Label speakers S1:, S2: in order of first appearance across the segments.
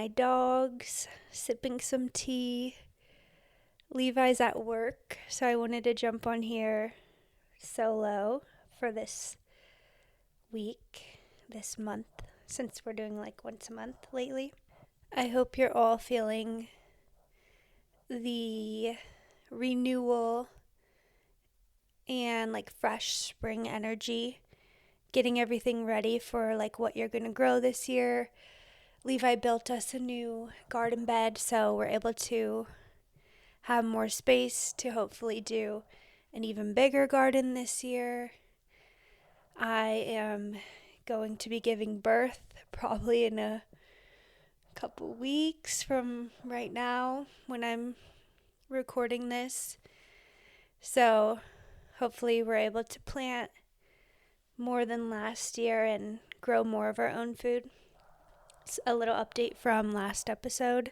S1: my dogs, sipping some tea. Levi's at work, so I wanted to jump on here solo for this week, this month, since we're doing like once a month lately. I hope you're all feeling the renewal and like fresh spring energy, getting everything ready for like what you're going to grow this year. Levi built us a new garden bed, so we're able to have more space to hopefully do an even bigger garden this year. I am going to be giving birth probably in a couple weeks from right now when I'm recording this. So hopefully we're able to plant more than last year and grow more of our own food. It's a little update from last episode.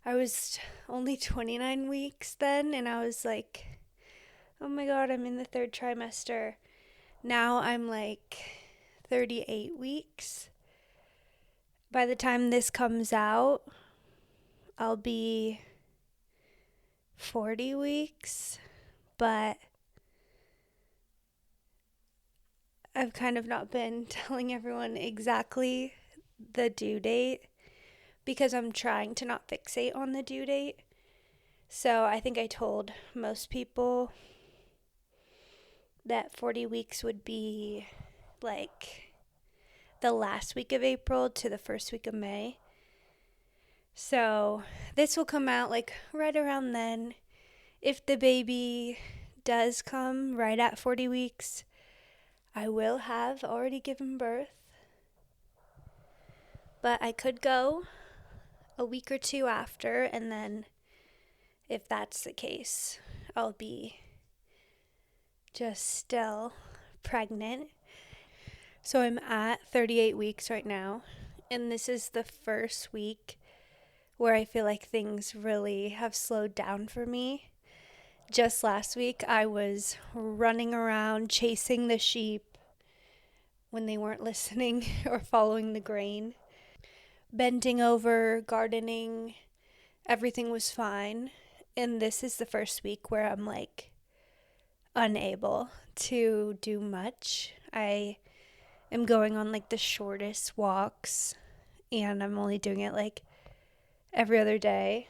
S1: I was only 29 weeks then, and I was like, oh my god, I'm in the third trimester. Now I'm like 38 weeks. By the time this comes out, I'll be 40 weeks, but I've kind of not been telling everyone exactly the due date because I'm trying to not fixate on the due date. So I think I told most people that 40 weeks would be like the last week of April to the first week of May. So this will come out like right around then. If the baby does come right at 40 weeks, I will have already given birth. But I could go a week or two after, and then if that's the case, I'll be just still pregnant. So I'm at 38 weeks right now, and this is the first week where I feel like things really have slowed down for me. Just last week, I was running around chasing the sheep when they weren't listening or following the grain. Bending over, gardening, everything was fine. And this is the first week where I'm like unable to do much. I am going on like the shortest walks, and I'm only doing it like every other day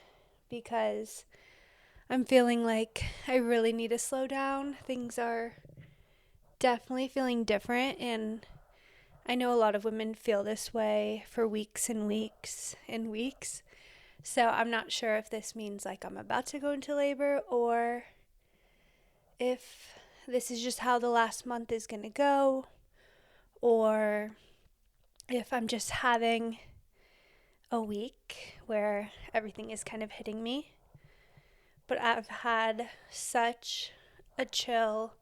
S1: because I'm feeling like I really need to slow down. Things are definitely feeling different, and I know a lot of women feel this way for weeks and weeks and weeks. So I'm not sure if this means like I'm about to go into labor or if this is just how the last month is going to go, or if I'm just having a week where everything is kind of hitting me. But I've had such a chill,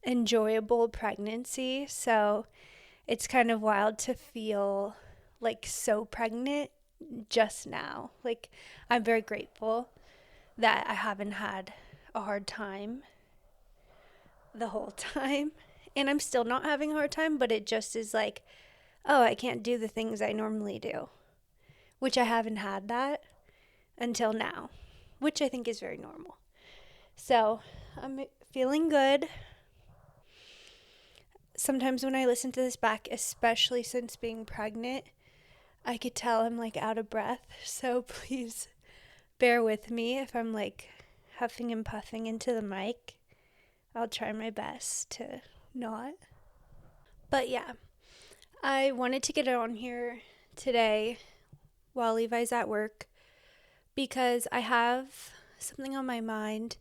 S1: enjoyable pregnancy, so it's kind of wild to feel like so pregnant just now. Like, I'm very grateful that I haven't had a hard time the whole time, and I'm still not having a hard time, but it just is like, oh, I can't do the things I normally do, which I haven't had that until now, which I think is very normal. So I'm feeling good. Sometimes when I listen to this back, especially since being pregnant, I could tell I'm like out of breath. So please bear with me if I'm like huffing and puffing into the mic. I'll try my best to not. But yeah, I wanted to get it on here today while Levi's at work because I have something on my mind,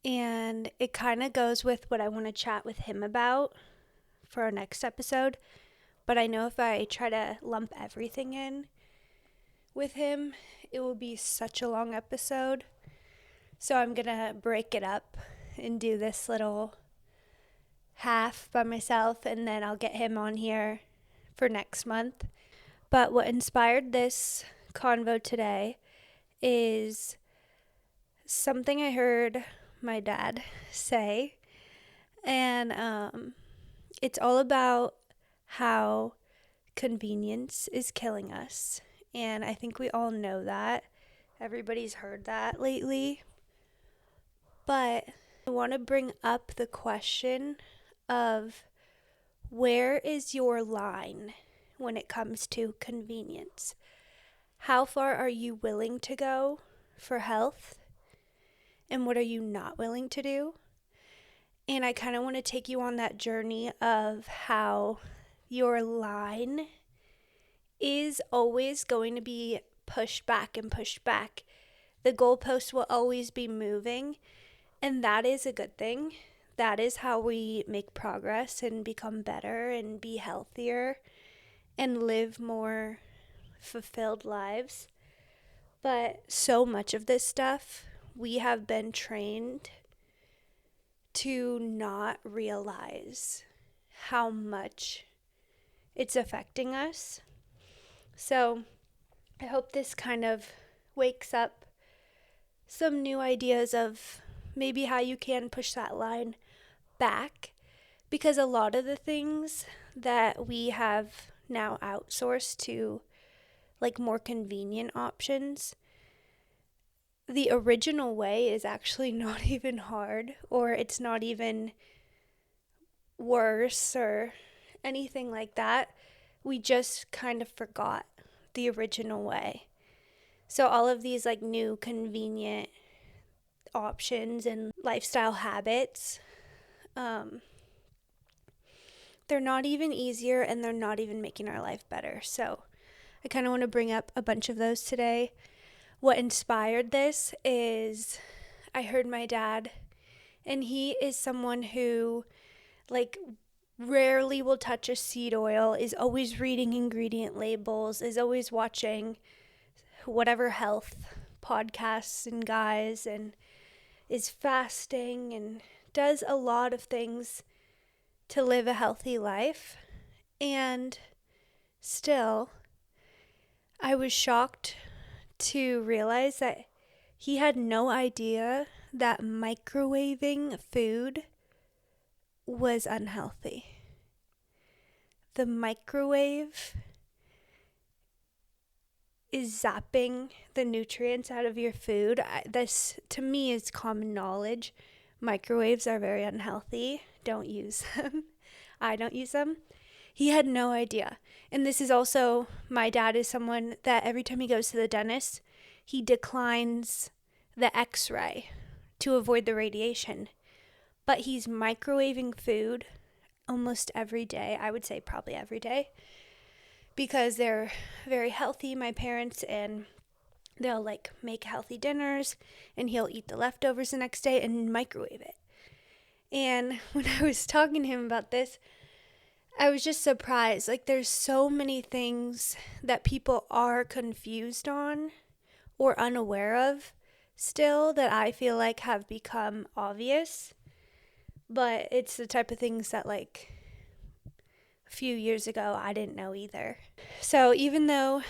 S1: and it kind of goes with what I want to chat with him about for our next episode. But I know if I try to lump everything in with him, it will be such a long episode. So I'm going to break it up and do this little half by myself, and then I'll get him on here for next month. But what inspired this convo today is something I heard my dad say, and it's all about how convenience is killing us. And I think we all know that. Everybody's heard that lately. But I want to bring up the question of where is your line when it comes to convenience? How far are you willing to go for health? And what are you not willing to do? And I kind of want to take you on that journey of how your line is always going to be pushed back and pushed back. The goalpost will always be moving, and that is a good thing. That is how we make progress and become better and be healthier and live more fulfilled lives. But so much of this stuff, we have been trained to not realize how much it's affecting us. So I hope this kind of wakes up some new ideas of maybe how you can push that line back, because a lot of the things that we have now outsourced to like more convenient options, the original way is actually not even hard, or it's not even worse or anything like that. We just kind of forgot the original way. So all of these like new convenient options and lifestyle habits, they're not even easier, and they're not even making our life better. So I kind of want to bring up a bunch of those today. What inspired this is I heard my dad, and he is someone who like rarely will touch a seed oil, is always reading ingredient labels, is always watching whatever health podcasts and guys, and is fasting and does a lot of things to live a healthy life. And still, I was shocked to realize that he had no idea that microwaving food was unhealthy. The microwave is zapping the nutrients out of your food. This, to me, is common knowledge. Microwaves are very unhealthy. Don't use them. I don't use them. He had no idea. And this is also, my dad is someone that every time he goes to the dentist, he declines the x-ray to avoid the radiation. But he's microwaving food almost every day. I would say probably every day, because they're very healthy, my parents, and they'll like make healthy dinners, and he'll eat the leftovers the next day and microwave it. And when I was talking to him about this, I was just surprised. Like, there's so many things that people are confused on or unaware of still that I feel like have become obvious. But it's the type of things that like a few years ago I didn't know either. So even though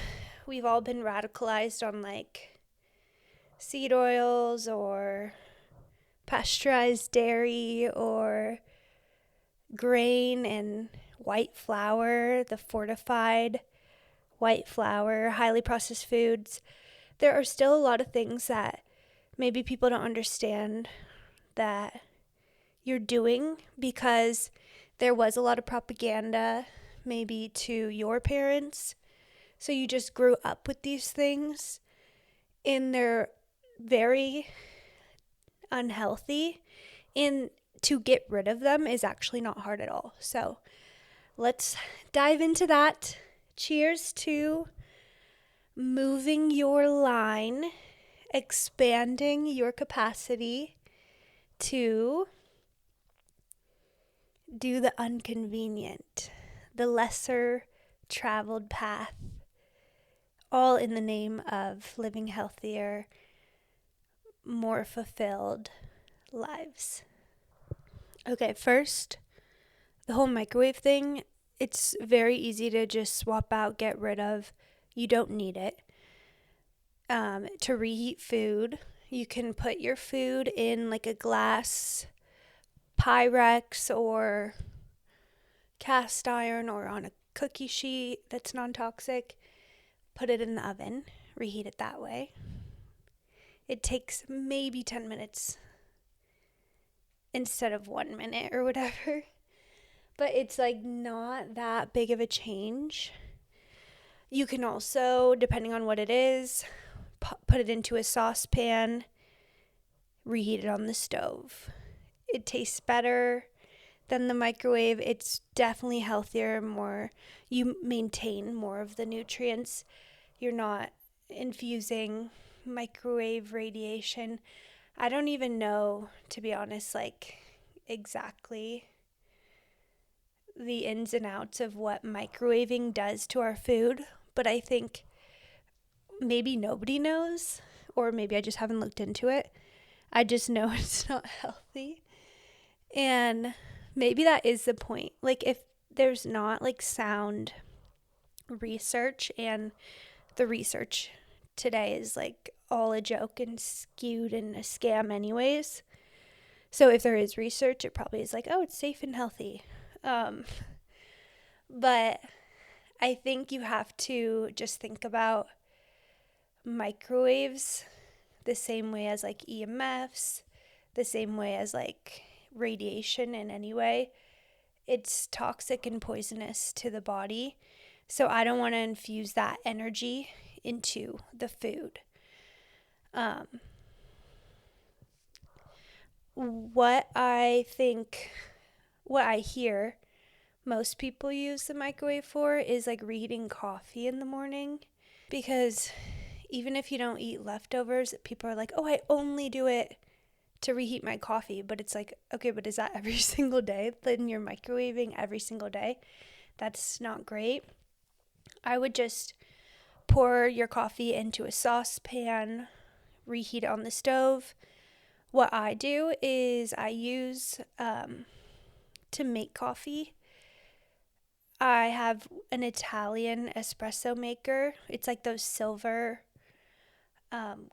S1: we've all been radicalized on like seed oils or pasteurized dairy or grain and white flour, the fortified white flour, highly processed foods, there are still a lot of things that maybe people don't understand that you're doing, because there was a lot of propaganda maybe to your parents. So you just grew up with these things, and they're very unhealthy, and to get rid of them is actually not hard at all. So let's dive into that. Cheers to moving your line, expanding your capacity to do the inconvenient, the lesser traveled path, all in the name of living healthier, more fulfilled lives. Okay, first, the whole microwave thing, it's very easy to just swap out, get rid of. You don't need it. To reheat food, you can put your food in like a glass Pyrex or cast iron or on a cookie sheet that's non-toxic, put it in the oven, reheat it that way. It takes maybe 10 minutes instead of 1 minute or whatever. But it's like not that big of a change. You can also, depending on what it is, put it into a saucepan, reheat it on the stove. It tastes better than the microwave. It's definitely healthier, you maintain more of the nutrients. You're not infusing microwave radiation. I don't even know, to be honest, like exactly the ins and outs of what microwaving does to our food, but I think maybe nobody knows, or maybe I just haven't looked into it. I just know it's not healthy. And maybe that is the point. Like, if there's not like sound research, and the research today is like all a joke and skewed and a scam anyways. So if there is research, it probably is like, oh, it's safe and healthy. But I think you have to just think about microwaves the same way as like EMFs, the same way as like radiation in any way. It's toxic and poisonous to the body. So I don't want to infuse that energy into the food. What I hear most people use the microwave for is like reheating coffee in the morning, because even if you don't eat leftovers, people are like, oh, I only do it to reheat my coffee. But it's like, okay, but is that every single day? Then you're microwaving every single day. That's not great. I would just pour your coffee into a saucepan, reheat it on the stove. What I do is I use, to make coffee, I have an Italian espresso maker. It's like those silver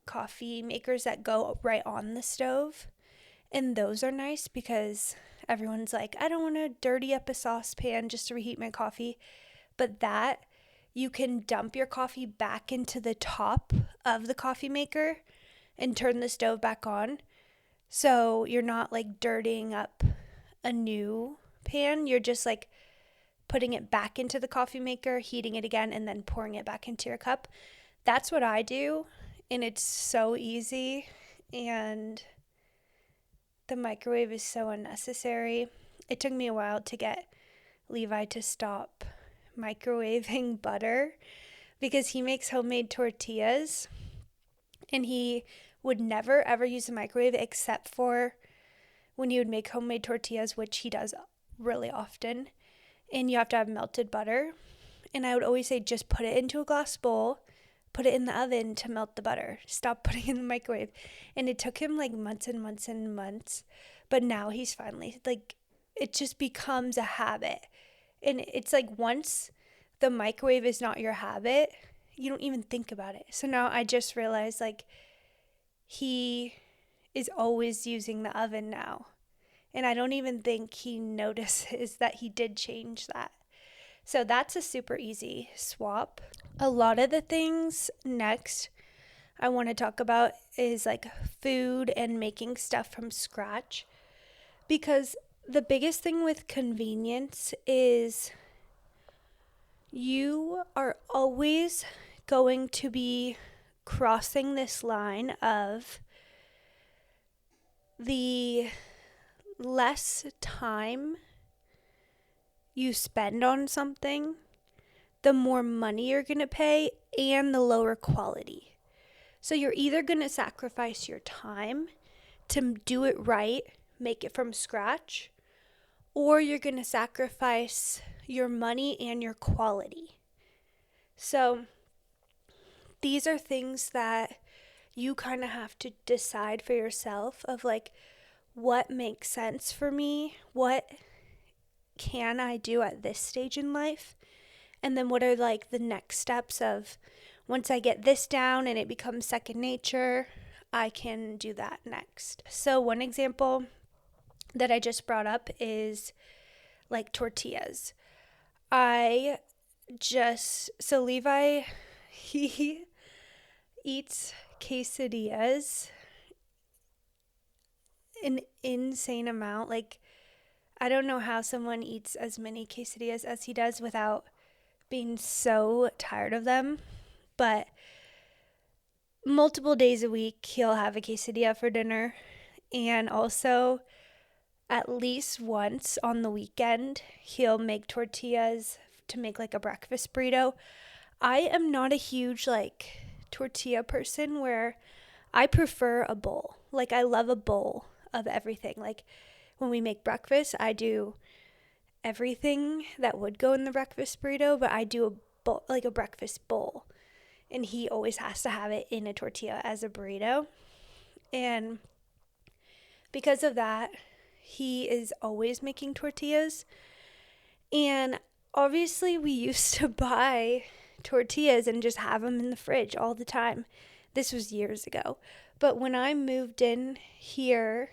S1: coffee makers that go right on the stove. And those are nice because everyone's like, I don't want to dirty up a saucepan just to reheat my coffee. But that, you can dump your coffee back into the top of the coffee maker and turn the stove back on. So you're not like dirtying up a new pan. You're just like putting it back into the coffee maker, heating it again, and then pouring it back into your cup. That's what I do, and it's so easy, and the microwave is so unnecessary. It took me a while to get Levi to stop microwaving butter because he makes homemade tortillas, and he would never ever use a microwave except for when he would make homemade tortillas, which he does really often. And you have to have melted butter. And I would always say, just put it into a glass bowl, put it in the oven to melt the butter. Stop putting it in the microwave. And it took him like months and months and months. But now he's finally, like, it just becomes a habit. And it's like once the microwave is not your habit, you don't even think about it. So now I just realized, like, he is always using the oven now. And I don't even think he notices that he did change that. So that's a super easy swap. A lot of the things next I want to talk about is like food and making stuff from scratch. Because the biggest thing with convenience is you are always going to be crossing this line of the less time you spend on something, the more money you're going to pay and the lower quality. So you're either going to sacrifice your time to do it right, make it from scratch, or you're going to sacrifice your money and your quality. So these are things that you kind of have to decide for yourself of like, what makes sense for me? What can I do at this stage in life? And then what are like the next steps of once I get this down and it becomes second nature, I can do that next. So one example that I just brought up is like tortillas. I so Levi, he eats quesadillas an insane amount. Like, I don't know how someone eats as many quesadillas as he does without being so tired of them. But multiple days a week, he'll have a quesadilla for dinner. And also, at least once on the weekend, he'll make tortillas to make like a breakfast burrito. I am not a huge like tortilla person where I prefer a bowl. Like, I love a bowl of everything. Like, when we make breakfast, I do everything that would go in the breakfast burrito, but I do a bowl, like a breakfast bowl. And he always has to have it in a tortilla as a burrito. And because of that, he is always making tortillas. And obviously, we used to buy tortillas and just have them in the fridge all the time. This was years ago. But when I moved in here,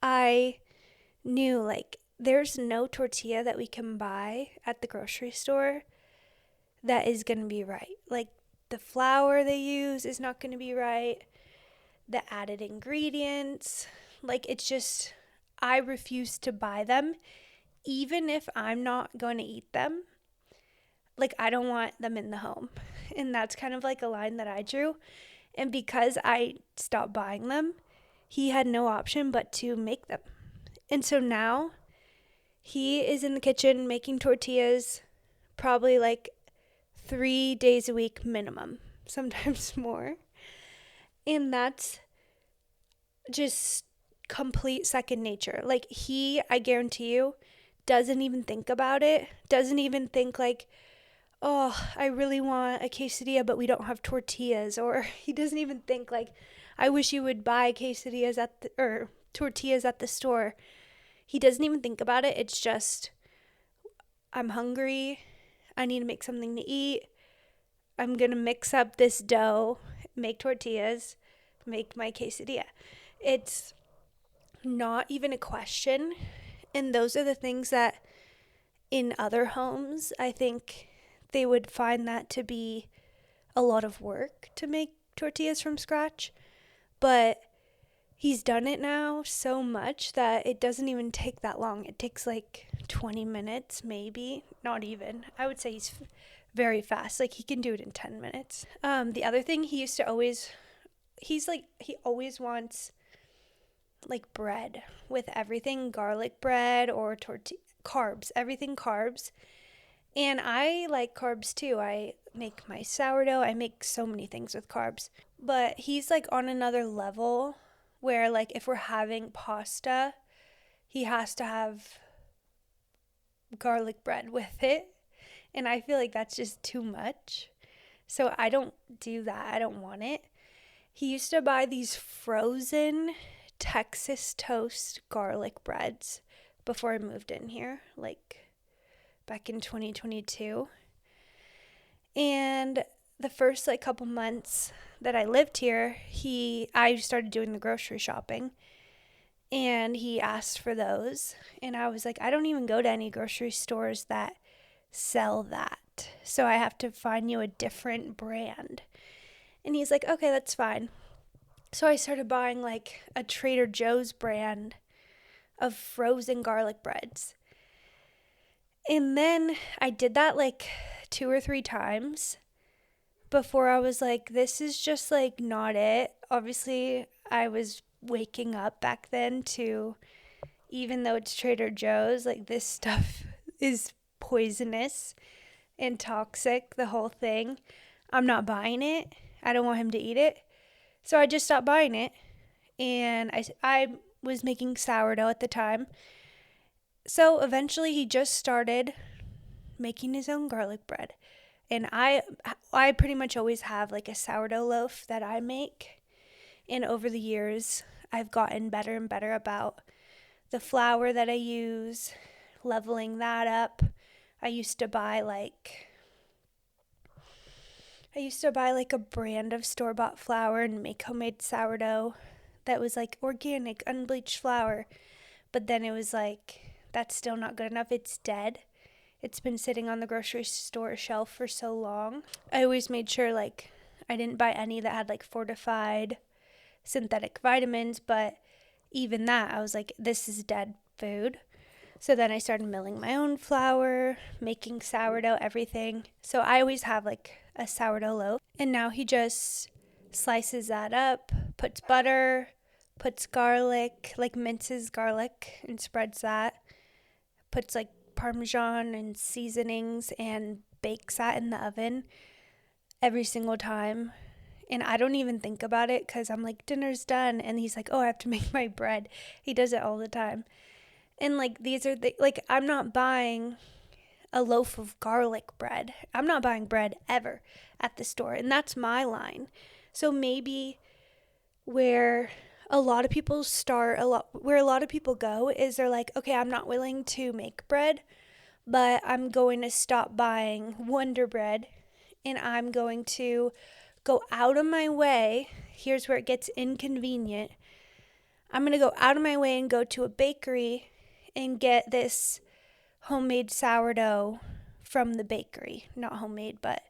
S1: I knew like there's no tortilla that we can buy at the grocery store that is going to be right. Like, the flour they use is not going to be right. The added ingredients, like, it's just, I refuse to buy them, even if I'm not going to eat them. Like, I don't want them in the home. And that's kind of like a line that I drew. And because I stopped buying them, he had no option but to make them. And so now he is in the kitchen making tortillas probably like 3 days a week minimum, sometimes more. And that's just complete second nature. Like, he, I guarantee you, doesn't even think about it. Doesn't even think like, oh, I really want a quesadilla, but we don't have tortillas. Or he doesn't even think like, I wish you would buy quesadillas or tortillas at the store. He doesn't even think about it. It's just, I'm hungry. I need to make something to eat. I'm going to mix up this dough, make tortillas, make my quesadilla. It's not even a question. And those are the things that in other homes, I think they would find that to be a lot of work to make tortillas from scratch. But he's done it now so much that it doesn't even take that long. It takes like 20 minutes, maybe. Not even. I would say he's very fast. Like, he can do it in 10 minutes. The other thing he always wants like bread with everything, garlic bread or carbs, everything carbs. And I like carbs too. I make my sourdough. I make so many things with carbs. But he's like on another level where like if we're having pasta, he has to have garlic bread with it. And I feel like that's just too much. So I don't do that. I don't want it. He used to buy these frozen Texas toast garlic breads before I moved in here, like back in 2022. And the first like couple months that I lived here, I started doing the grocery shopping, and he asked for those. And I was like, I don't even go to any grocery stores that sell that, so I have to find you a different brand. And he's like, okay, that's fine. So I started buying like a Trader Joe's brand of frozen garlic breads. And then I did that like 2 or 3 times before I was like, this is just like not it. Obviously, I was waking up back then to, even though it's Trader Joe's, like, this stuff is poisonous and toxic, the whole thing. I'm not buying it. I don't want him to eat it. So I just stopped buying it. And I was making sourdough at the time. So eventually he just started making his own garlic bread. And I pretty much always have like a sourdough loaf that I make. And over the years, I've gotten better and better about the flour that I use, leveling that up. I used to buy like a brand of store-bought flour and make homemade sourdough that was like organic, unbleached flour. But then it was like, that's still not good enough. It's dead. it's been sitting on the grocery store shelf for so long. I always made sure like I didn't buy any that had like fortified synthetic vitamins, but even that, I was like, this is dead food. So then I started milling my own flour, making sourdough, everything. So I always have like a sourdough loaf. And now he just slices that up, puts butter, puts garlic, like minces garlic and spreads that, puts like Parmesan and seasonings and bakes that in the oven every single time. And I don't even think about it because I'm like, dinner's done. And he's like, oh, I have to make my bread. He does it all the time. And like, these are like, I'm not buying a loaf of garlic bread. I'm not buying bread ever at the store. And that's my line. So maybe where a lot of people where a lot of people go is they're like, okay, I'm not willing to make bread, but I'm going to stop buying Wonder Bread and I'm going to go out of my way. Here's where it gets inconvenient. I'm going to go out of my way and go to a bakery and get this homemade sourdough from the bakery. Not homemade, but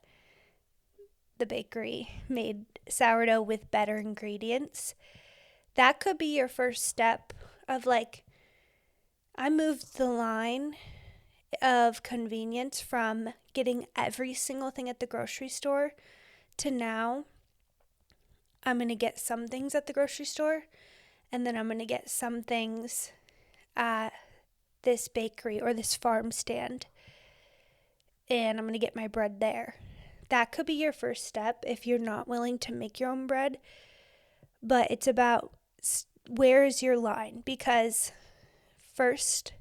S1: the bakery made sourdough with better ingredients. That could be your first step of like, I moved the line of convenience from getting every single thing at the grocery store to now I'm going to get some things at the grocery store and then I'm going to get some things at this bakery or this farm stand and I'm going to get my bread there. That could be your first step if you're not willing to make your own bread. But it's about where is your line? Because first,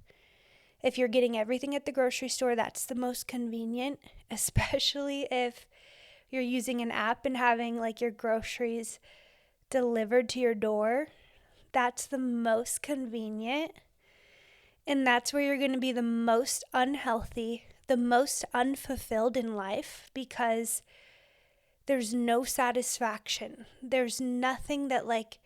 S1: if you're getting everything at the grocery store, that's the most convenient, especially if you're using an app and having like your groceries delivered to your door. That's the most convenient. And that's where you're going to be the most unhealthy, the most unfulfilled in life because there's no satisfaction. There's nothing that like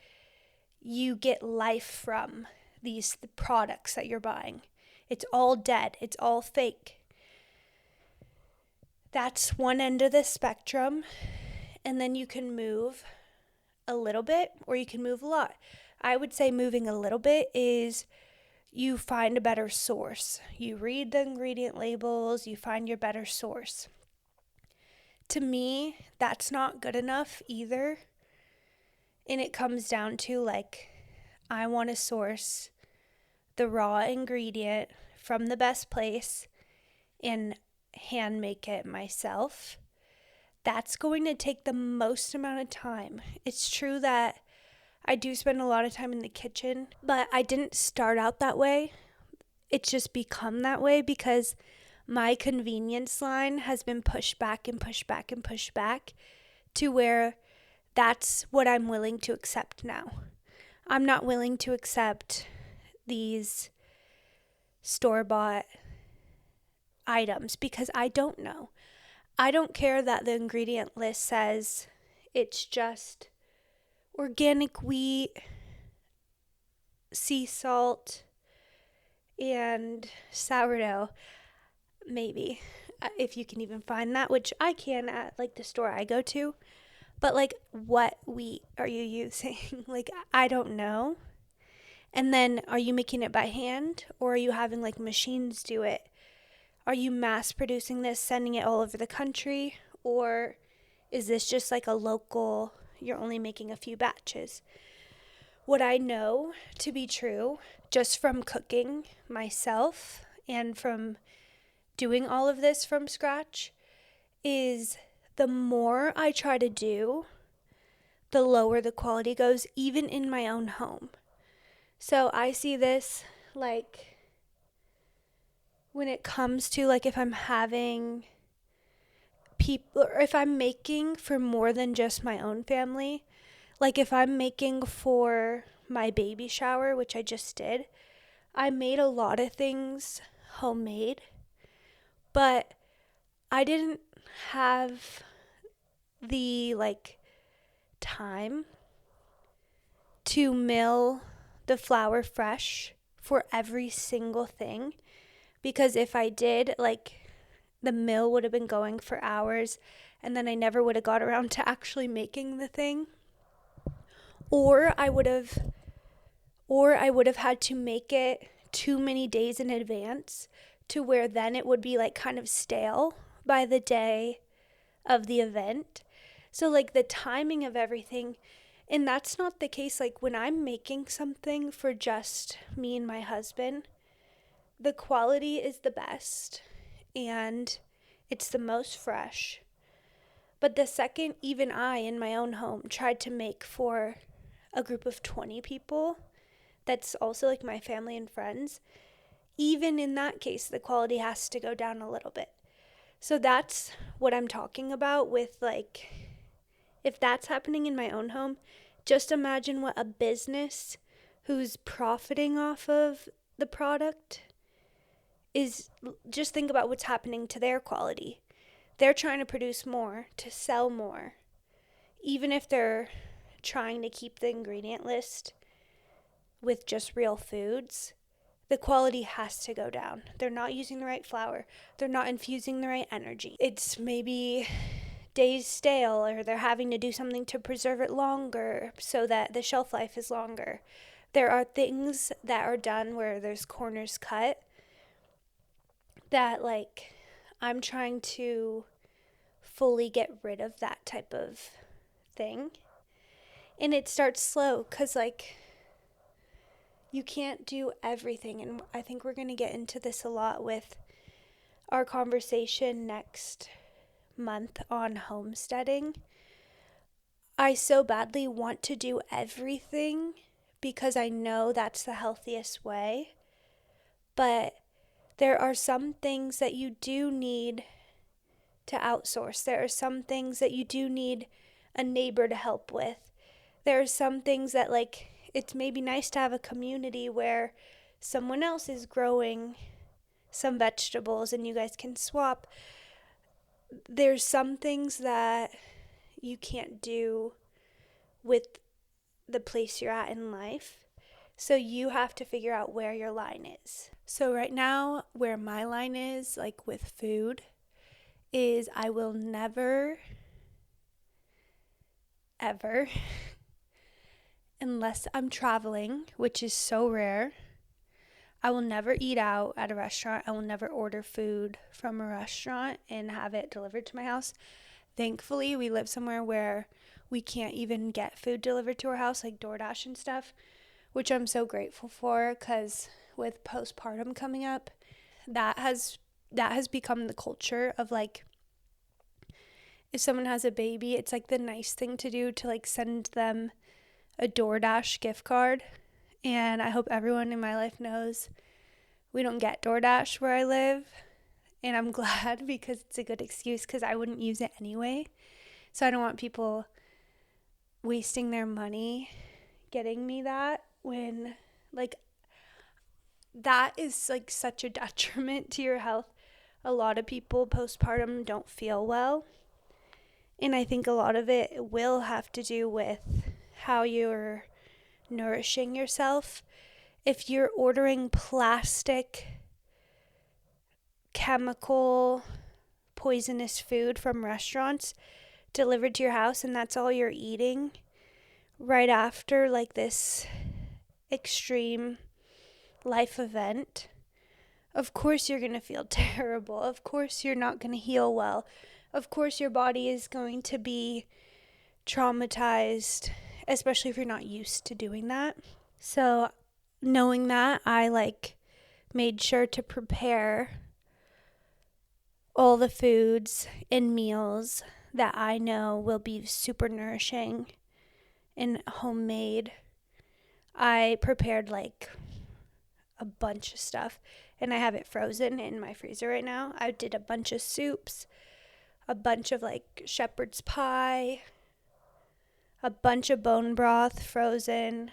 S1: you get life from the products that you're buying. It's all dead. It's all fake. That's one end of the spectrum. And then you can move a little bit or you can move a lot. I would say moving a little bit is you find a better source. You read the ingredient labels, you find your better source. To me, that's not good enough either. And it comes down to like, I want to source the raw ingredient from the best place and hand make it myself. That's going to take the most amount of time. It's true that I do spend a lot of time in the kitchen, but I didn't start out that way. It's just become that way because my convenience line has been pushed back and pushed back and pushed back to where that's what I'm willing to accept now. I'm not willing to accept these store-bought items because I don't know. I don't care that the ingredient list says it's just organic wheat, sea salt, and sourdough, maybe, if you can even find that, which I can at like the store I go to. But like, what wheat are you using? Like, I don't know. And then are you making it by hand or are you having like machines do it? Are you mass producing this, sending it all over the country? Or is this just like a local, you're only making a few batches? What I know to be true, just from cooking myself and from doing all of this from scratch, is the more I try to do, the lower the quality goes, even in my own home. So I see this like when it comes to like if I'm having people or if I'm making for more than just my own family, like if I'm making for my baby shower, which I just did, I made a lot of things homemade, but I didn't have the like time to mill the flour fresh for every single thing because if I did, like, the mill would have been going for hours, and then I never would have got around to actually making the thing. Or I would have had to make it too many days in advance to where then it would be like kind of stale by the day of the event. So like the timing of everything, and that's not the case. Like when I'm making something for just me and my husband, the quality is the best and it's the most fresh. But the second even I in my own home tried to make for a group of 20 people, that's also like my family and friends, even in that case, the quality has to go down a little bit. So that's what I'm talking about with, like, if that's happening in my own home, just imagine what a business who's profiting off of the product is. Just think about what's happening to their quality. They're trying to produce more to sell more, even if they're trying to keep the ingredient list with just real foods. The quality has to go down. They're not using the right flour. They're not infusing the right energy. It's maybe days stale, or they're having to do something to preserve it longer so that the shelf life is longer. There are things that are done where there's corners cut that, like, I'm trying to fully get rid of that type of thing. And it starts slow because, like, you can't do everything. And I think we're going to get into this a lot with our conversation next month on homesteading. I so badly want to do everything because I know that's the healthiest way. But there are some things that you do need to outsource. There are some things that you do need a neighbor to help with. There are some things that, like, it's maybe nice to have a community where someone else is growing some vegetables and you guys can swap. There's some things that you can't do with the place you're at in life. So you have to figure out where your line is. So right now, where my line is, like with food, is I will never, ever, unless I'm traveling, which is so rare, I will never eat out at a restaurant. I will never order food from a restaurant and have it delivered to my house. Thankfully, we live somewhere where we can't even get food delivered to our house, like DoorDash and stuff, which I'm so grateful for, because with postpartum coming up, that has become the culture of, like, if someone has a baby, it's like the nice thing to do to, like, send them a DoorDash gift card. And I hope everyone in my life knows we don't get DoorDash where I live. And I'm glad, because it's a good excuse, because I wouldn't use it anyway. So I don't want people wasting their money getting me that, when, like, that is, like, such a detriment to your health. A lot of people postpartum don't feel well. And I think a lot of it will have to do with how you're nourishing yourself. If you're ordering plastic, chemical, poisonous food from restaurants delivered to your house, and that's all you're eating right after, like, this extreme life event, of course you're going to feel terrible. Of course you're not going to heal well. Of course your body is going to be traumatized, especially if you're not used to doing that. So knowing that, I, like, made sure to prepare all the foods and meals that I know will be super nourishing and homemade. I prepared, like, a bunch of stuff, and I have it frozen in my freezer right now. I did a bunch of soups, a bunch of, like, shepherd's pie, a bunch of bone broth frozen,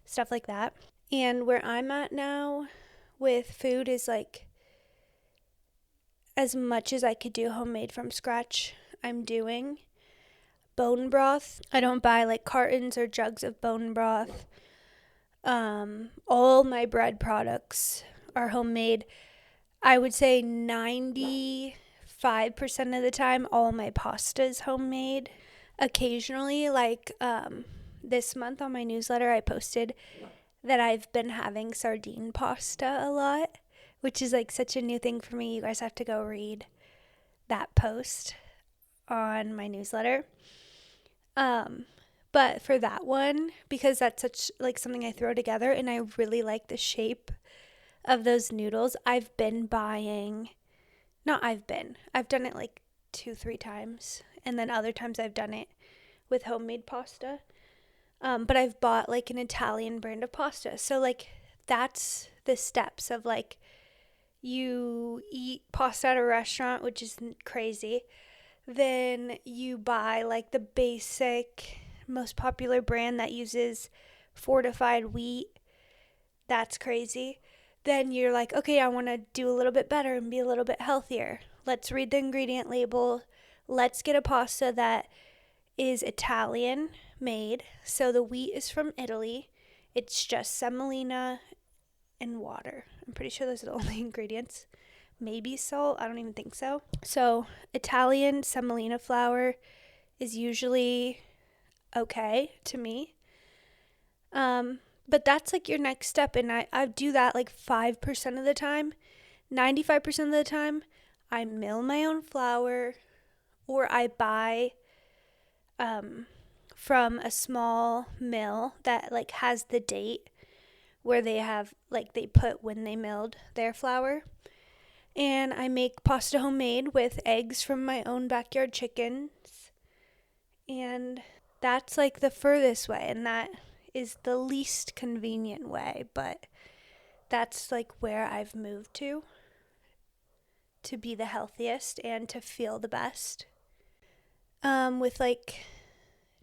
S1: stuff like that. And where I'm at now with food is, like, as much as I could do homemade from scratch, I'm doing. Bone broth, I don't buy, like, cartons or jugs of bone broth. All my bread products are homemade. I would say 95% of the time, all my pasta is homemade. Occasionally, like this month on my newsletter, I posted that I've been having sardine pasta a lot, which is like such a new thing for me. You guys have to go read that post on my newsletter. But for that one, because that's such like something I throw together and I really like the shape of those noodles, I've done it like 2-3 times, and then other times I've done it with homemade pasta. But I've bought like an Italian brand of pasta. So like that's the steps of like you eat pasta at a restaurant, which is crazy. Then you buy like the basic, most popular brand that uses fortified wheat. That's crazy. Then you're like, okay, I want to do a little bit better and be a little bit healthier. Let's read the ingredient label. Let's get a pasta that is Italian made. So the wheat is from Italy. It's just semolina and water. I'm pretty sure those are the only ingredients. Maybe salt. I don't even think so. So Italian semolina flour is usually okay to me. But that's like your next step. And I do that like 5% of the time. 95% of the time, I mill my own flour, or I buy from a small mill that like has the date where they have like they put when they milled their flour. And I make pasta homemade with eggs from my own backyard chickens. And that's like the furthest way, and that is the least convenient way, but that's like where I've moved to be the healthiest and to feel the best. With like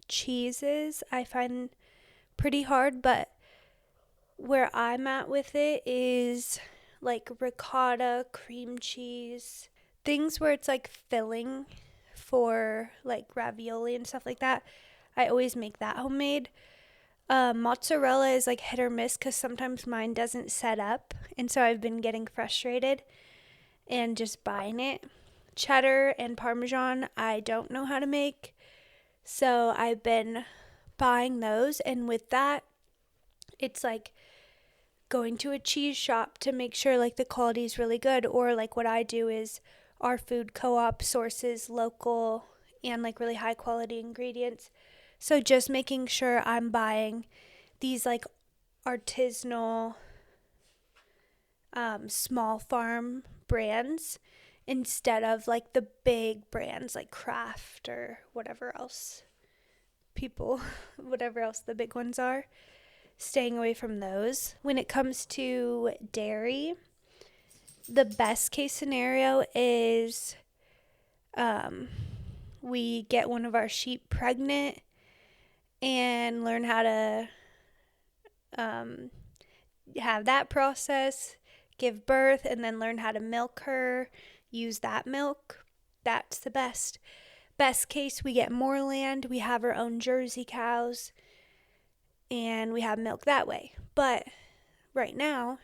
S1: cheeses, I find pretty hard, but where I'm at with it is like ricotta, cream cheese, things where it's like filling for like ravioli and stuff like that. I always make that homemade. Mozzarella is like hit or miss because sometimes mine doesn't set up, and so I've been getting frustrated and just buying it. Cheddar and Parmesan I don't know how to make, so I've been buying those, and with that it's like going to a cheese shop to make sure like the quality is really good, or like what I do is our food co-op sources local and like really high quality ingredients. So just making sure I'm buying these like artisanal small farm brands instead of like the big brands like Kraft or whatever else the big ones are. Staying away from those. When it comes to dairy, the best case scenario is we get one of our sheep pregnant and learn how to have that process, give birth, and then learn how to milk her, use that milk. That's the best. Best case, we get more land, we have our own Jersey cows, and we have milk that way. But right now,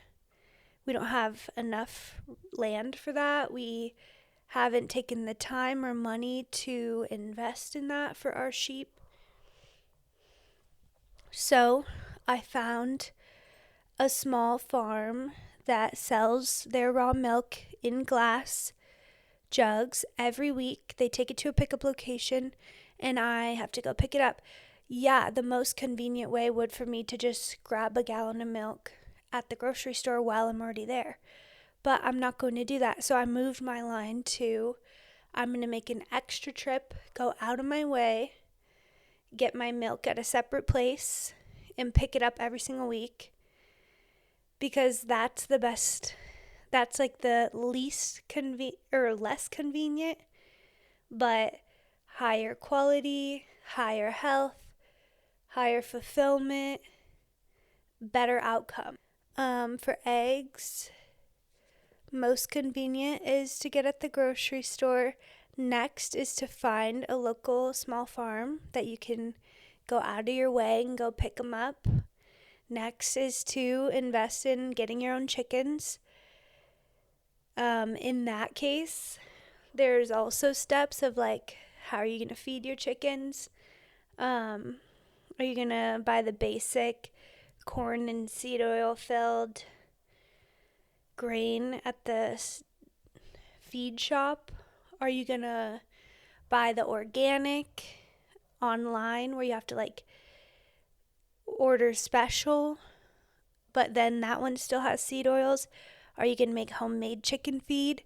S1: we don't have enough land for that. We haven't taken the time or money to invest in that for our sheep. So I found a small farm that sells their raw milk in glass jugs every week. They take it to a pickup location and I have to go pick it up. Yeah, the most convenient way would for me to just grab a gallon of milk at the grocery store while I'm already there. But I'm not going to do that. So I moved my line to I'm going to make an extra trip, go out of my way, get my milk at a separate place, and pick it up every single week. Because that's the best. That's like the less convenient, but higher quality, higher health, higher fulfillment, better outcome. For eggs, most convenient is to get at the grocery store. Next is to find a local small farm that you can go out of your way and go pick them up. Next is to invest in getting your own chickens. In that case, there's also steps of like, how are you going to feed your chickens? Are you going to buy the basic corn and seed oil filled grain at the feed shop? Are you going to buy the organic online where you have to like order special, but then that one still has seed oils? Are you going to make homemade chicken feed?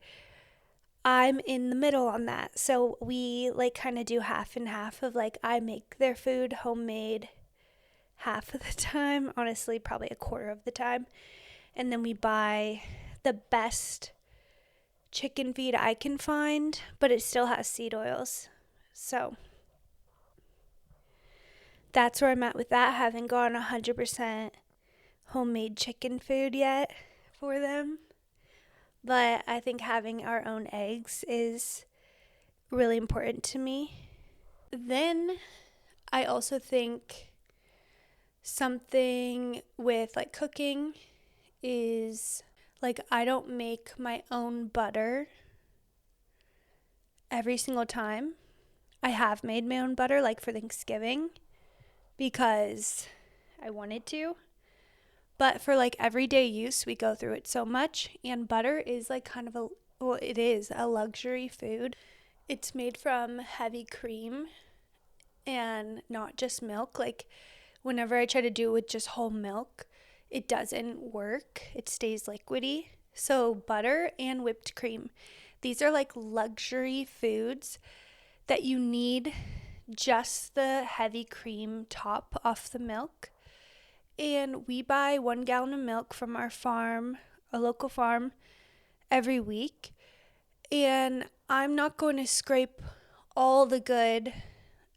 S1: I'm in the middle on that. So we like kind of do half and half of like, I make their food homemade half of the time, honestly, probably a quarter of the time. And then we buy the best chicken feed I can find, but it still has seed oils. So that's where I'm at with that. I haven't gone 100% homemade chicken food yet for them. But I think having our own eggs is really important to me. Then I also think something with like cooking is like, I don't make my own butter every single time. I have made my own butter like for Thanksgiving because I wanted to. But for like everyday use, we go through it so much. And butter is like kind of it is a luxury food. It's made from heavy cream and not just milk. Like whenever I try to do it with just whole milk, it doesn't work. It stays liquidy. So butter and whipped cream, these are like luxury foods that you need just the heavy cream top off the milk. And we buy 1 gallon of milk from our farm, a local farm, every week. And I'm not going to scrape all the good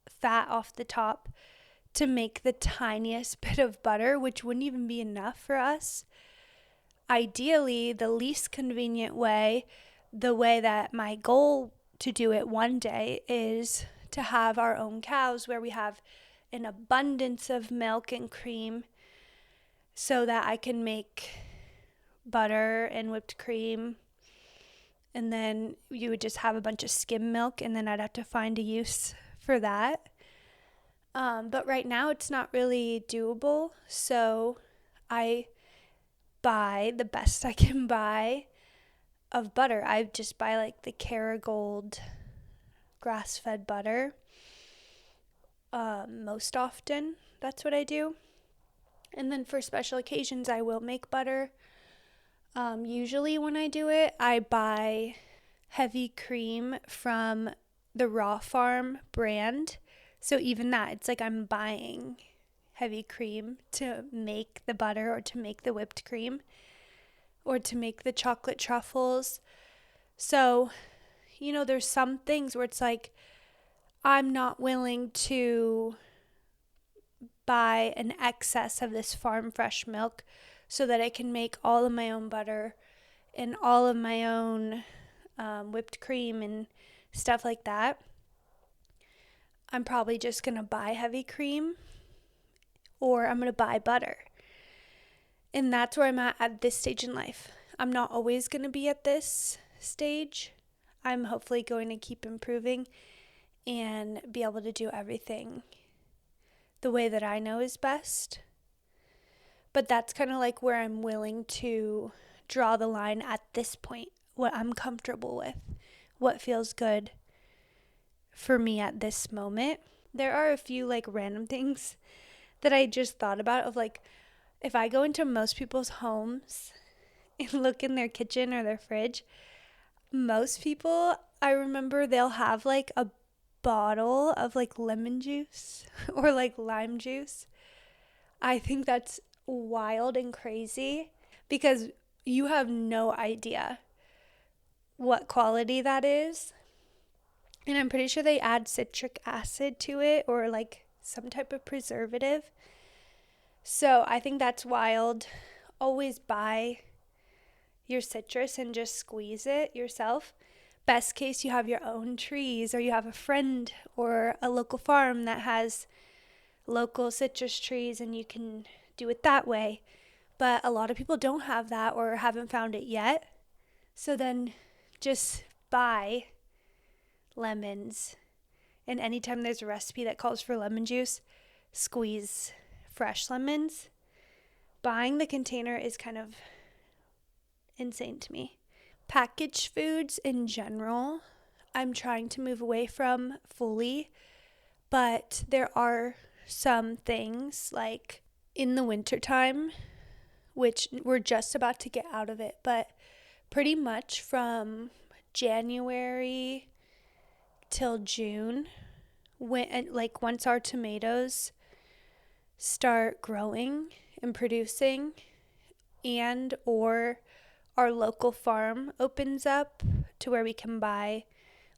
S1: fat off the top to make the tiniest bit of butter, which wouldn't even be enough for us. Ideally, the least convenient way, the way that my goal to do it one day, is to have our own cows where we have an abundance of milk and cream so that I can make butter and whipped cream. And then you would just have a bunch of skim milk, and then I'd have to find a use for that. But right now it's not really doable, so I buy the best I can buy of butter. I just buy like the Kerrygold grass-fed butter most often. That's what I do. And then for special occasions, I will make butter. Usually when I do it, I buy heavy cream from the Raw Farm brand. So even that, it's like I'm buying heavy cream to make the butter or to make the whipped cream or to make the chocolate truffles. So, there's some things where it's like I'm not willing to buy an excess of this farm fresh milk so that I can make all of my own butter and all of my own whipped cream and stuff like that. I'm probably just going to buy heavy cream or I'm going to buy butter. And that's where I'm at this stage in life. I'm not always going to be at this stage. I'm hopefully going to keep improving and be able to do everything the way that I know is best. But that's kind of like where I'm willing to draw the line at this point, what I'm comfortable with, what feels good for me at this moment. There are a few like random things that I just thought about of like, if I go into most people's homes and look in their kitchen or their fridge, most people, I remember they'll have like a bottle of like lemon juice or like lime juice. I think that's wild and crazy because you have no idea what quality that is. And I'm pretty sure they add citric acid to it or like some type of preservative. So I think that's wild. Always buy your citrus and just squeeze it yourself. Best case, you have your own trees or you have a friend or a local farm that has local citrus trees and you can do it that way. But a lot of people don't have that or haven't found it yet. So then just buy lemons, and anytime there's a recipe that calls for lemon juice, squeeze fresh lemons. Buying the container is kind of insane to me. Packaged foods in general, I'm trying to move away from fully, but there are some things like in the wintertime, which we're just about to get out of it, but pretty much from January till June, once our tomatoes start growing and producing, and or our local farm opens up to where we can buy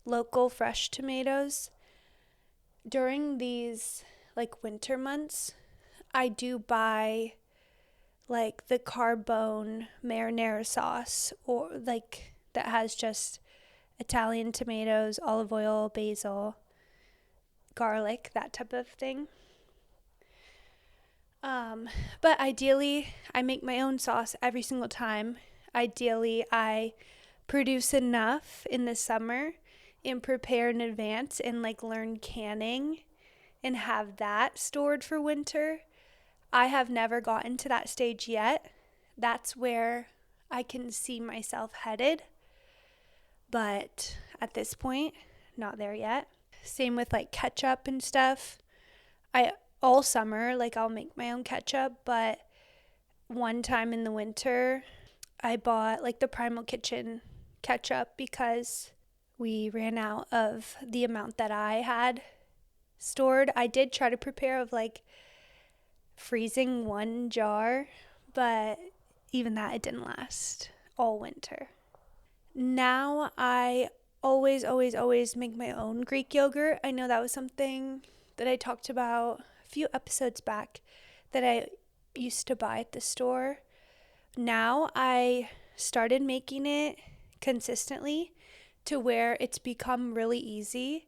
S1: local fresh tomatoes, during these winter months, I do buy the carbone marinara sauce, or that has just Italian tomatoes, olive oil, basil, garlic, that type of thing. But ideally, I make my own sauce every single time. Ideally, I produce enough in the summer and prepare in advance and learn canning and have that stored for winter. I have never gotten to that stage yet. That's where I can see myself headed. But at this point, not there yet. Same with ketchup and stuff. All summer, I'll make my own ketchup, but one time in the winter, I bought the Primal Kitchen ketchup because we ran out of the amount that I had stored. I did try to prepare of freezing one jar, but even that, it didn't last all winter. Now I always make my own Greek yogurt. I know that was something that I talked about a few episodes back that I used to buy at the store. Now I started making it consistently to where it's become really easy,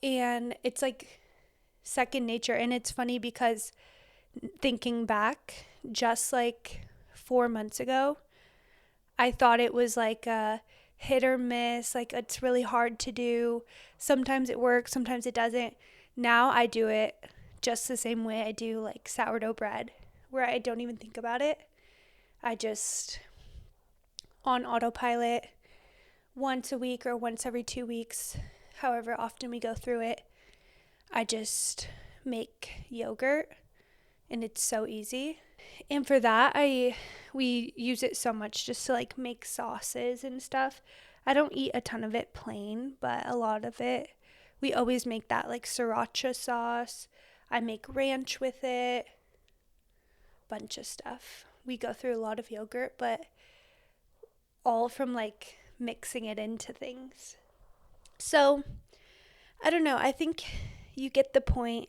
S1: and it's second nature. And it's funny because thinking back, just 4 months ago, I thought it was a hit or miss, it's really hard to do. Sometimes it works, sometimes it doesn't. Now I do it just the same way I do sourdough bread, where I don't even think about it. I just, on autopilot, once a week or once every 2 weeks, however often we go through it, I just make yogurt, and it's so easy. And for that, we use it so much just to make sauces and stuff. I don't eat a ton of it plain, but a lot of it, we always make that sriracha sauce. I make ranch with it, bunch of stuff. We go through a lot of yogurt, but all from mixing it into things. So, I don't know. I think you get the point.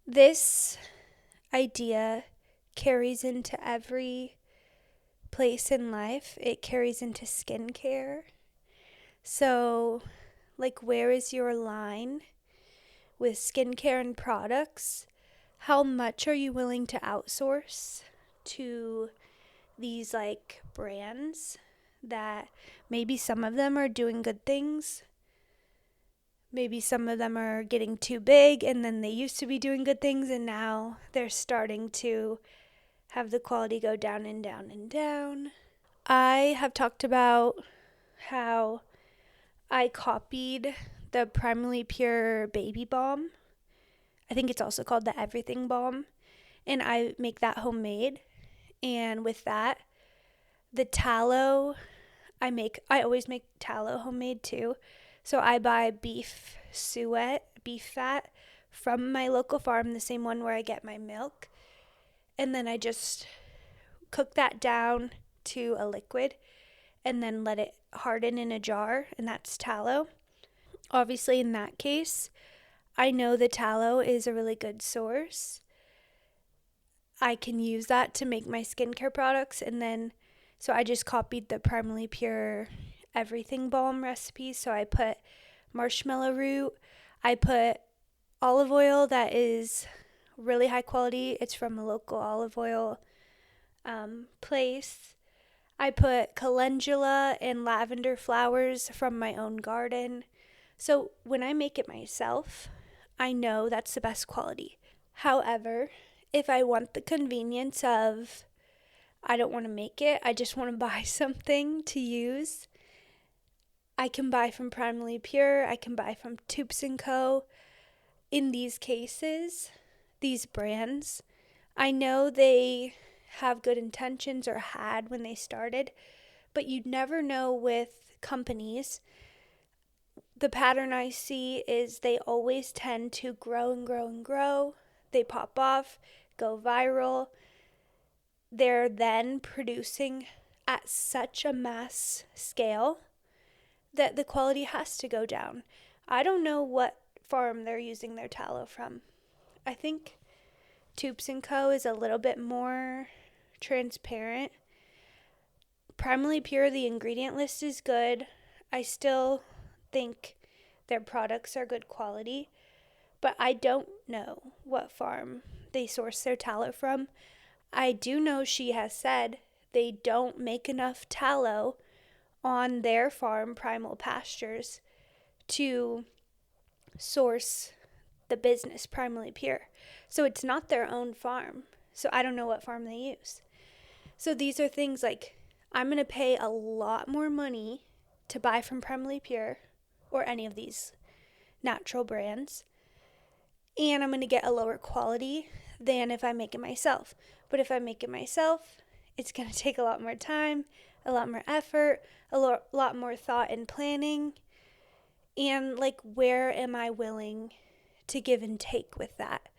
S1: This idea carries into every place in life. It carries into skincare. So, where is your line with skincare and products? How much are you willing to outsource to these brands that maybe some of them are doing good things? Maybe some of them are getting too big, and then they used to be doing good things, and now they're starting to have the quality go down and down and down. I have talked about how I copied the Primarily Pure Baby Balm. I think it's also called the Everything Balm, and I make that homemade. And with that, the tallow I always make tallow homemade too. So I buy beef fat from my local farm, the same one where I get my milk. And then I just cook that down to a liquid and then let it harden in a jar, and that's tallow. Obviously, in that case, I know the tallow is a really good source. I can use that to make my skincare products, and then so I just copied the Primarily Pure Everything Balm recipe. So I put marshmallow root, I put olive oil that is really high quality. It's from a local olive oil place. I put calendula and lavender flowers from my own garden. So when I make it myself, I know that's the best quality. However, if I want the convenience of I don't want to make it, I just want to buy something to use, I can buy from Primally Pure, I can buy from Tubes & Co. In these cases, these brands, I know they have good intentions or had when they started, but you never know with companies. The pattern I see is they always tend to grow and grow and grow. They pop off, go viral. They're then producing at such a mass scale that the quality has to go down. I don't know what farm they're using their tallow from. I think Tubes & Co. is a little bit more transparent. Primally Pure, the ingredient list is good. I still think their products are good quality, but I don't know what farm they source their tallow from. I do know she has said they don't make enough tallow on their farm, Primal Pastures, to source the business Primally Pure. So it's not their own farm. So I don't know what farm they use. So these are things like I'm going to pay a lot more money to buy from Primally Pure or any of these natural brands, and I'm going to get a lower quality than if I make it myself. But if I make it myself, it's going to take a lot more time, a lot more effort, a lot more thought and planning. And like, where am I willing to give and take with that?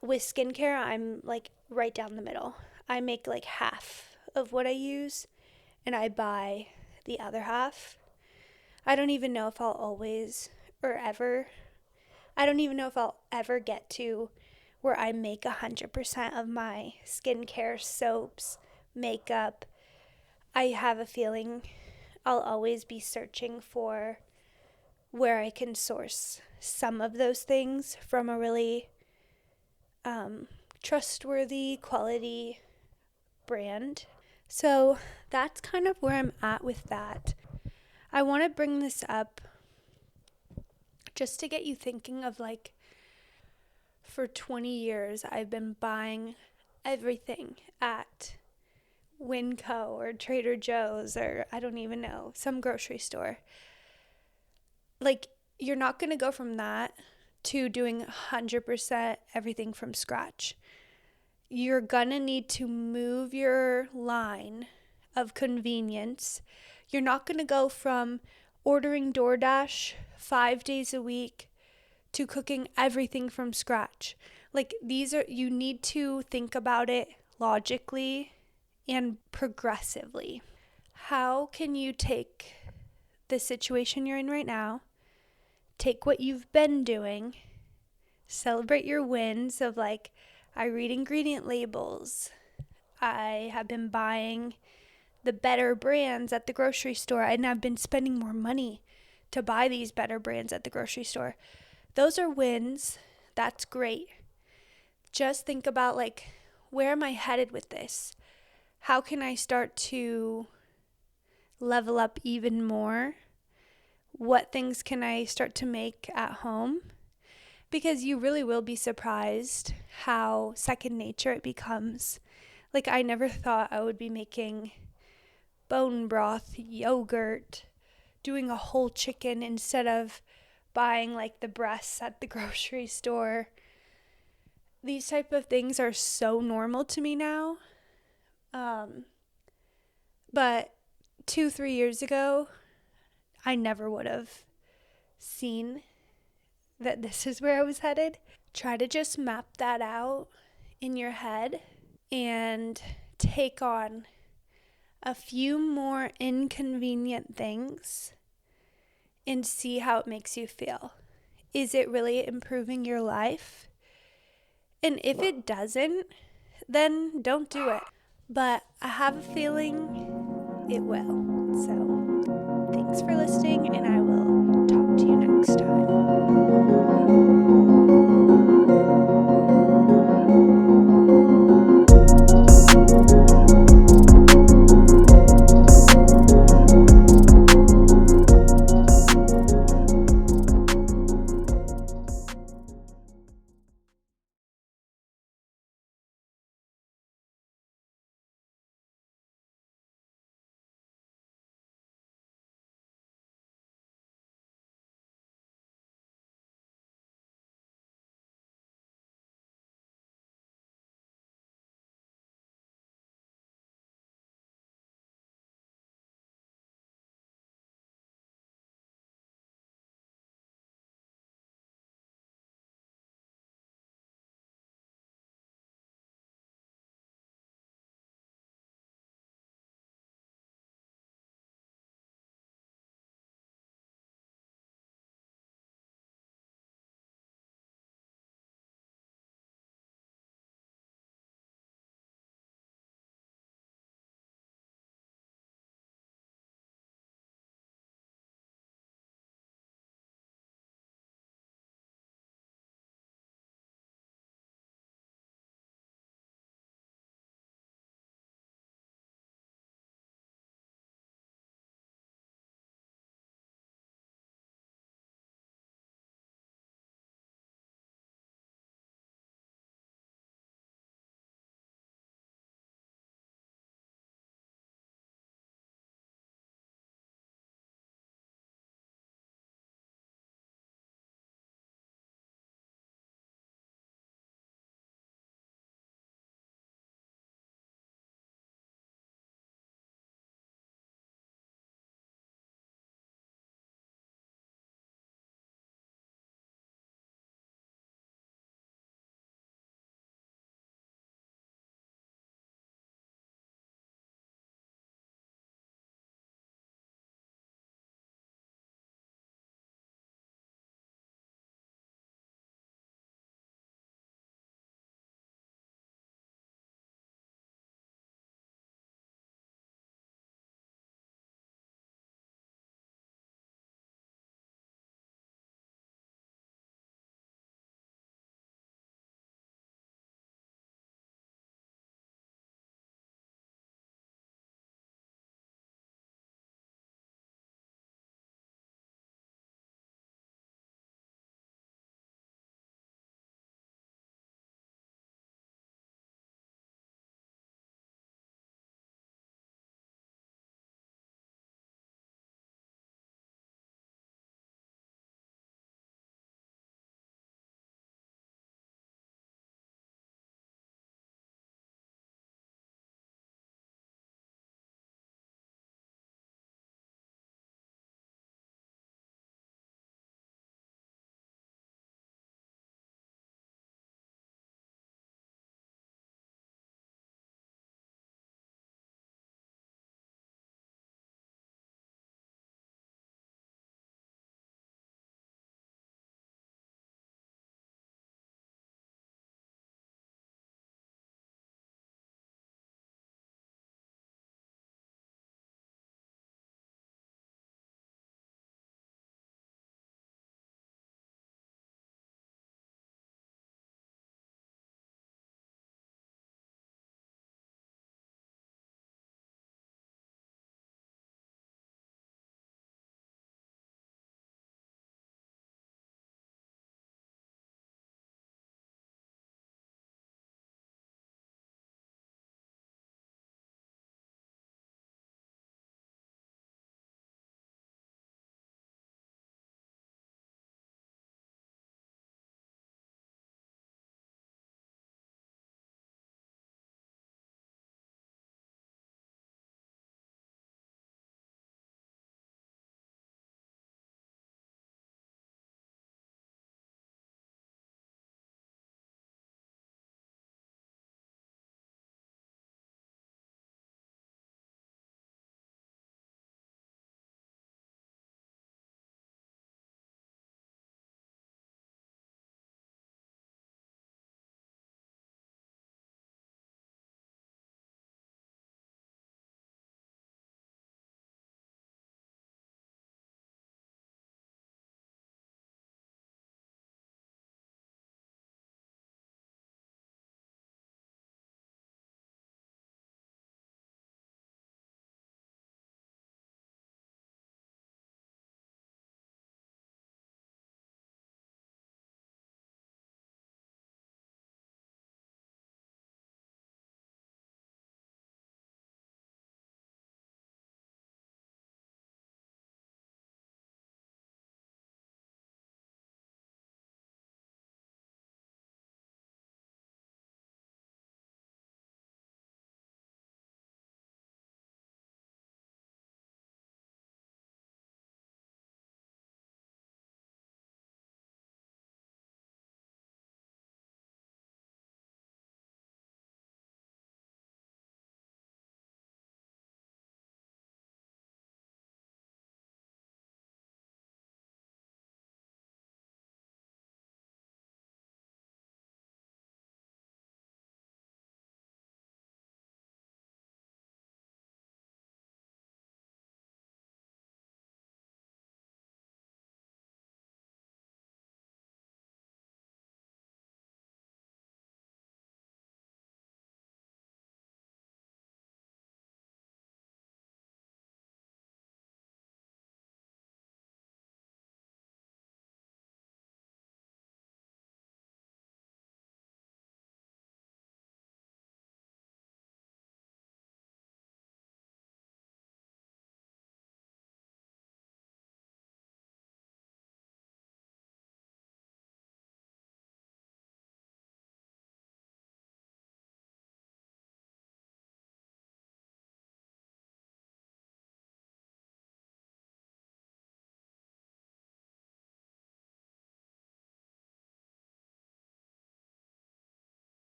S1: With skincare, I'm like right down the middle. I make like half of what I use and I buy the other half. I don't even know if I'll always or ever, I don't even know if I'll ever get to where I make 100% of my skincare, soaps, makeup. I have a feeling I'll always be searching for where I can source some of those things from a really trustworthy quality brand. So that's kind of where I'm at with that. I want to bring this up just to get you thinking of like, for 20 years, I've been buying everything at Winco or Trader Joe's or I don't even know, some grocery store. Like, you're not going to go from that to doing 100% everything from scratch. You're going to need to move your line of convenience. You're not going to go from ordering DoorDash 5 days a week to cooking everything from scratch. Like, you need to think about it logically and progressively. How can you take the situation you're in right now, take what you've been doing, celebrate your wins of like, I read ingredient labels, I have been buying the better brands at the grocery store, and I've been spending more money to buy these better brands at the grocery store. Those are wins. That's great. Just think about like, where am I headed with this? How can I start to level up even more? What things can I start to make at home? Because you really will be surprised how second nature it becomes. Like, I never thought I would be making bone broth, yogurt, doing a whole chicken instead of buying like the breasts at the grocery store. These type of things are so normal to me now. But 2-3 years ago, I never would have seen that this is where I was headed. Try to just map that out in your head and take on a few more inconvenient things and see how it makes you feel. Is it really improving your life? And if it doesn't, then don't do it. But I have a feeling it will. So thanks for listening, and I will talk to you next time.